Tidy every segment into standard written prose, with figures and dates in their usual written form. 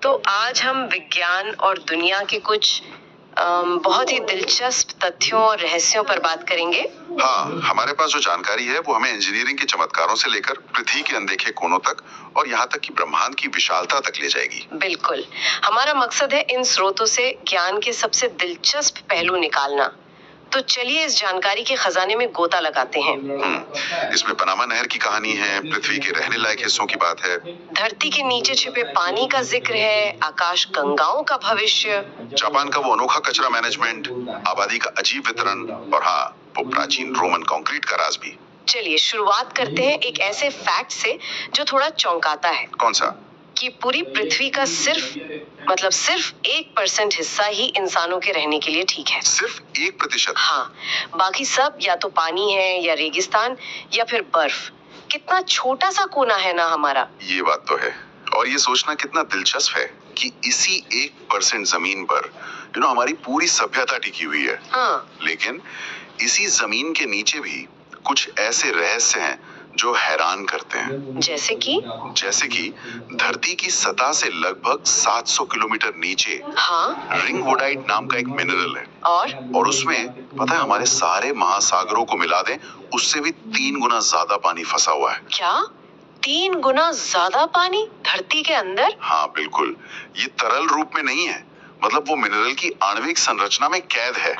तो आज हम विज्ञान और दुनिया के कुछ बहुत ही दिलचस्प तथ्यों और रहस्यों पर बात करेंगे। हाँ, हमारे पास जो जानकारी है वो हमें इंजीनियरिंग के चमत्कारों से लेकर पृथ्वी के अनदेखे कोनों तक और यहाँ तक कि ब्रह्मांड की विशालता तक ले जाएगी। बिल्कुल, हमारा मकसद है इन स्रोतों से ज्ञान के सबसे दिलचस्प पहलू निकालना। तो चलिए इस जानकारी के खजाने में गोता लगाते हैं। इसमें पनामा नहर की कहानी है, पृथ्वी के रहने लायक हिस्सों की बात है, धरती के नीचे छिपे पानी का जिक्र है, आकाश गंगाओं का भविष्य, जापान का वो अनोखा कचरा मैनेजमेंट, आबादी का अजीब वितरण और हाँ, वो प्राचीन रोमन कंक्रीट का राज भी। चलिए शुरुआत करते हैं एक ऐसे फैक्ट से जो थोड़ा चौंकाता है। कौन सा? कि पूरी पृथ्वी का सिर्फ 1% हिस्सा ही इंसानों के रहने के लिए ठीक है। सिर्फ 1%? हाँ, बाकी सब या तो पानी है या रेगिस्तान या फिर बर्फ। कितना छोटा सा कोना है ना हमारा। ये बात तो है। और ये सोचना कितना दिलचस्प है कि इसी 1% जमीन पर हमारी पूरी सभ्यता टिकी हुई है। हाँ। लेकिन इसी जमीन के नीचे भी कुछ ऐसे रहस्य हैं जो हैरान करते हैं। जैसे कि धरती की सतह से लगभग 700 किलोमीटर नीचे रिंग वुडाइट नाम का एक मिनरल है। और उसमें पता है हमारे सारे महासागरों को मिला दें उससे भी 3 गुना ज्यादा पानी फंसा हुआ है। क्या 3 गुना ज्यादा पानी धरती के अंदर? हाँ बिल्कुल, ये तरल रूप में नहीं है, मतलब वो मिनरल की आणविक संरचना में कैद है।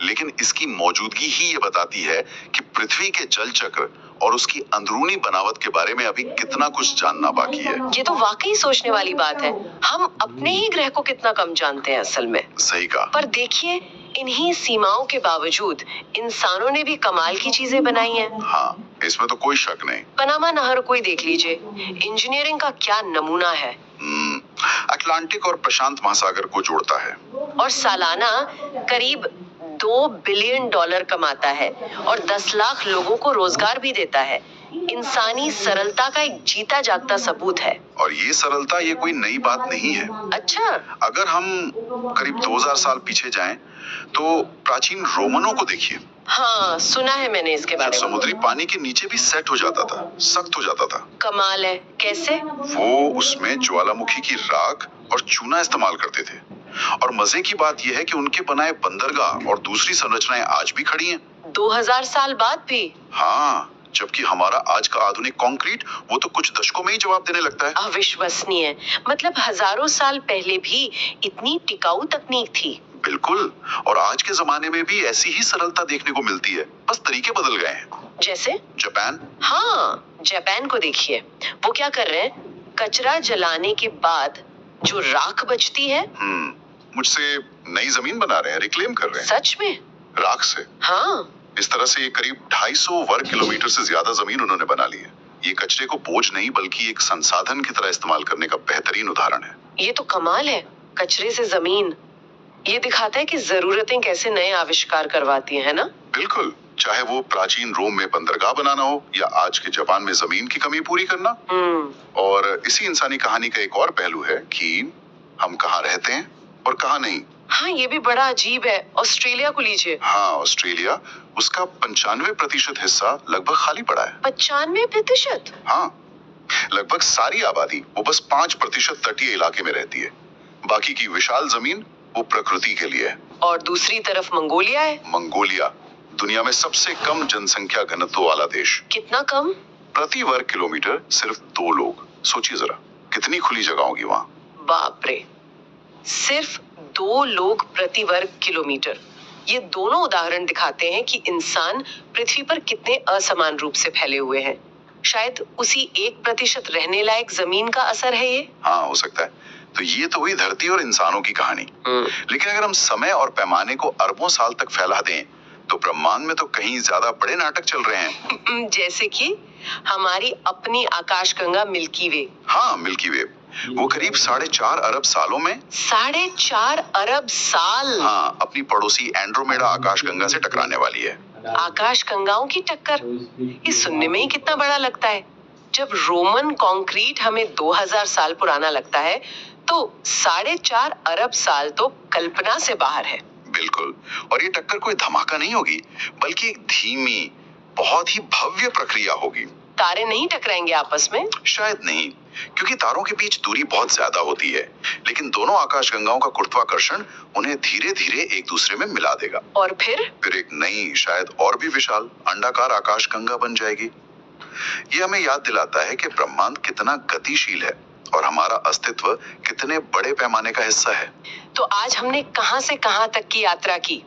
लेकिन इसकी मौजूदगी ही ये बताती है कि पृथ्वी के जल चक्र और उसकी अंदरूनी बनावट के बारे में अभी कितना कुछ जानना बाकी है। ये तो वाकई सोचने वाली बात है। हम अपने ही ग्रह को कितना कम जानते हैं असल में। सही कहा। पर देखिए, इन्हीं सीमाओं के बावजूद इंसानों ने भी कमाल की चीजें बनाई हैं। हाँ, इसमें तो कोई शक नहीं। पनामा नहर को ही देख लीजिए, इंजीनियरिंग का क्या नमूना है। अटलांटिक और प्रशांत महासागर को जोड़ता है और सालाना करीब $2 बिलियन कमाता है और 10 लाख लोगों को रोजगार भी देता है। इंसानी सरलता का एक जीता जागता सबूत है। और ये सरलता ये कोई नई बात नहीं है। अच्छा। अगर हम करीब 2000 साल पीछे जाएं, तो प्राचीन रोमनों को देखिए। हाँ, सुना है मैंने इसके बारे में। समुद्री पानी के नीचे भी सेट हो जाता था, सख्त हो जाता था। कमाल है, कैसे? वो उसमें ज्वालामुखी की राख और चूना इस्तेमाल करते थे। और मजे की बात यह है कि उनके बनाए बंदरगाह और दूसरी संरचनाएं आज भी खड़ी हैं। 2000 साल बाद भी? हाँ, जबकि हमारा आज का आधुनिक कंक्रीट वो तो कुछ दशकों में ही जवाब देने लगता है। अविश्वसनीय, मतलब हजारों साल पहले भी इतनी टिकाऊ तकनीक थी। बिल्कुल, और आज के जमाने में भी ऐसी ही सरलता देखने को मिलती है, बस तरीके बदल गए हैं। जैसे? जापान। हाँ, जापान को देखिए, वो क्या कर रहे हैं? कचरा जलाने के बाद जो राख बचती है, मुझसे नई जमीन बना रहे हैं, रिक्लेम कर रहे हैं। सच में? राख से? हाँ। इस तरह से करीब 250 वर्ग किलोमीटर से ज्यादा जमीन उन्होंने बना ली है। ये कचरे को बोझ नहीं बल्कि एक संसाधन की तरह इस्तेमाल करने का बेहतरीन उदाहरण है। ये तो कमाल है, कचरे से जमीन। ये दिखाता है कि जरूरतें कैसे नए आविष्कार करवाती हैं, है ना? बिल्कुल, चाहे वो प्राचीन रोम में बंदरगाह बनाना हो या आज के जापान में जमीन की कमी पूरी करना। और इसी इंसानी कहानी का एक और पहलू है कि हम कहाँ रहते हैं और कहाँ नहीं। हाँ, ये भी बड़ा अजीब है। ऑस्ट्रेलिया को लीजिए। हाँ, ऑस्ट्रेलिया, उसका 95% हिस्सा लगभग खाली पड़ा है। 95%? हाँ, लगभग सारी आबादी वो बस 5% तटीय इलाके में रहती है। बाकी की विशाल जमीन वो प्रकृति के लिए है। और दूसरी तरफ मंगोलिया है। मंगोलिया दुनिया में सबसे कम जनसंख्या घनत्व वाला देश। कितना कम? प्रति वर्ग किलोमीटर सिर्फ 2 लोग। सोचिए जरा, कितनी खुली जगह होगी वहाँ। बाप रे, सिर्फ 2 लोग प्रति वर्ग किलोमीटर। ये दोनों उदाहरण दिखाते हैं कि इंसान पृथ्वी पर कितने असमान रूप से फैले हुए हैं। शायद उसी 1% रहने लायक जमीन का असर है ये। हाँ, हो सकता है। तो ये तो हुई धरती और इंसानों की कहानी। लेकिन अगर हम समय और पैमाने को अरबों साल तक फैला दें, तो ब्रह्मांड में तो कहीं ज्यादा बड़े नाटक चल रहे हैं। जैसे कि हमारी अपनी आकाशगंगा मिल्की वे। हाँ, मिल्की वे, वो करीब 4.5 अरब सालों में 4.5 अरब साल? हाँ, अपनी पड़ोसी एंड्रोमेडा आकाशगंगा से टकराने वाली है। आकाशगंगाओं की टक्कर, ये सुनने में ही कितना बड़ा लगता है। जब रोमन कंक्रीट हमें 2000 साल पुराना लगता है, तो 4.5 अरब साल तो कल्पना से बाहर है। बिल्कुल, और ये टक्कर कोई धमाका नहीं होगी, बल्कि एक धीमी, बहुत ही भव्य प्रक्रिया होगी। तारे नहीं टकराएंगे आपस में? शायद नहीं, क्योंकि तारों के बीच दूरी बहुत ज्यादा होती है, लेकिन दोनों आकाशगंगाओं का गुरुत्वाकर्षण उन्हें धीरे धीरे एक दूसरे में मिला देगा। और फिर एक नई, शायद और भी विशाल अंडाकार आकाशगंगा बन जाएगी। ये हमें याद दिलाता है कि ब्रह्मांड कितना गतिशील है और हमारा अस्तित्व कितने बड़े पैमाने का हिस्सा है। तो आज हमने कहां से कहां तक की यात्रा की?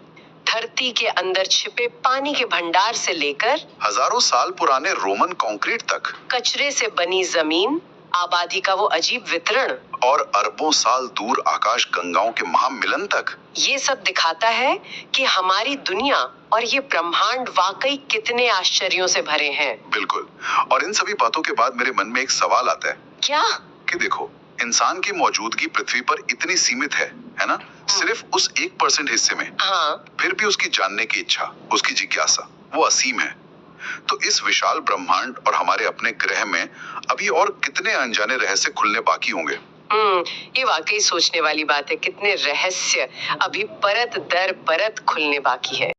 धरती के अंदर छिपे पानी के भंडार से लेकर हजारों साल पुराने रोमन कंक्रीट तक, कचरे से बनी जमीन, आबादी का वो अजीब वितरण, और अरबों साल दूर आकाश गंगाओं के महामिलन तक। ये सब दिखाता है कि हमारी दुनिया और ये ब्रह्मांड वाकई कितने आश्चर्यों से भरे हैं। बिल्कुल। और इन सभी बातों के बाद मेरे मन में एक सवाल आता है। क्या? कि देखो, इंसान की मौजूदगी पृथ्वी पर इतनी सीमित है ना? सिर्फ उस 1% हिस्से में। हाँ। फिर भी उसकी जानने की इच्छा, उसकी जिज्ञासा, वो असीम है। तो इस विशाल ब्रह्मांड और हमारे अपने ग्रह में अभी और कितने अनजाने रहस्य खुलने बाकी होंगे? ये वाकई सोचने वाली बात है। कितने रहस्य अभी परत दर परत खुलने बाकी है।